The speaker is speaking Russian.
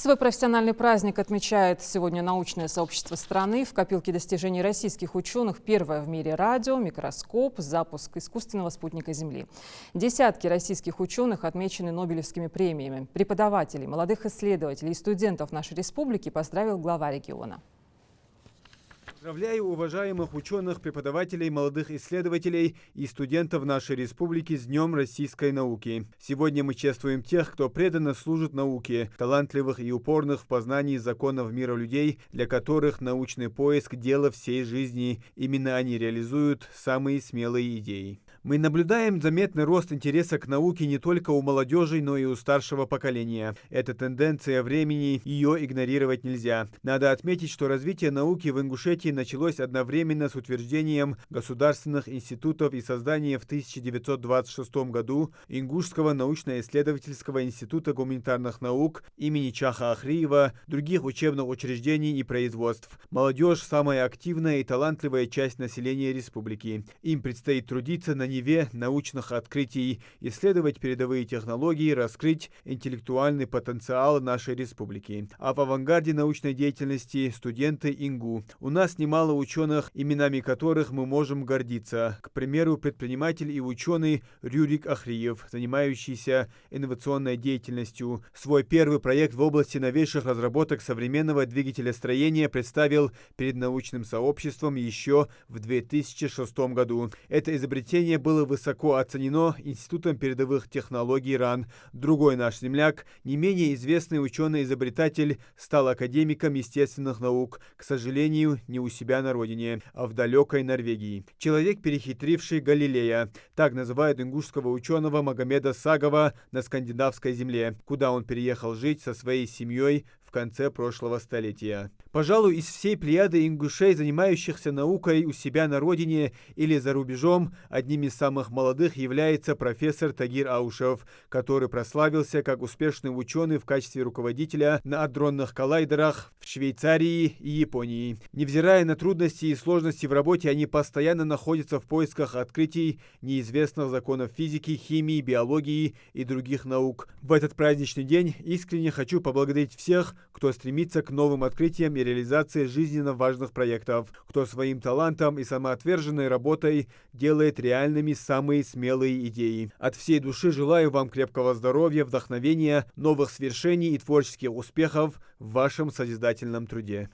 Свой профессиональный праздник отмечает сегодня научное сообщество страны. В копилке достижений российских ученых первое в мире радио, микроскоп, запуск искусственного спутника Земли. Десятки российских ученых отмечены Нобелевскими премиями. Преподавателей, молодых исследователей и студентов нашей республики поздравил глава региона. Поздравляю уважаемых ученых, преподавателей, молодых исследователей и студентов нашей республики с Днем российской науки. Сегодня мы чествуем тех, кто преданно служит науке, талантливых и упорных в познании законов мира людей, для которых научный поиск – дело всей жизни. Именно они реализуют самые смелые идеи. Мы наблюдаем заметный рост интереса к науке не только у молодежи, но и у старшего поколения. Это тенденция времени, ее игнорировать нельзя. Надо отметить, что развитие науки в Ингушетии началось одновременно с утверждением государственных институтов и созданием в 1926 году Ингушского научно-исследовательского института гуманитарных наук имени Чаха Ахриева, других учебных учреждений и производств. Молодежь – самая активная и талантливая часть населения республики. Им предстоит трудиться на неве научных открытий, исследовать передовые технологии, раскрыть интеллектуальный потенциал нашей республики. А в авангарде научной деятельности студенты ИНГУ. У нас немало ученых, именами которых мы можем гордиться. К примеру, предприниматель и ученый Рюрик Ахриев, занимающийся инновационной деятельностью. Свой первый проект в области новейших разработок современного двигателестроения представил перед научным сообществом еще в 2006 году. Это изобретение было высоко оценено Институтом передовых технологий РАН. Другой наш земляк, не менее известный ученый-изобретатель, стал академиком естественных наук, к сожалению, не у себя на родине, а в далекой Норвегии. Человек, перехитривший Галилея. Так называют ингушского ученого Магомеда Сагова на скандинавской земле, куда он переехал жить со своей семьей в конце прошлого столетия. Пожалуй, из всей плеяды ингушей, занимающихся наукой у себя на родине или за рубежом, одним из самых молодых является профессор Тагир Аушев, который прославился как успешный ученый в качестве руководителя на адронных коллайдерах в Швейцарии и Японии. Невзирая на трудности и сложности в работе, они постоянно находятся в поисках открытий неизвестных законов физики, химии, биологии и других наук. В этот праздничный день искренне хочу поблагодарить всех, кто стремится к новым открытиям и реализации жизненно важных проектов, кто своим талантом и самоотверженной работой делает реальными самые смелые идеи. От всей души желаю вам крепкого здоровья, вдохновения, новых свершений и творческих успехов в вашем созидательном труде.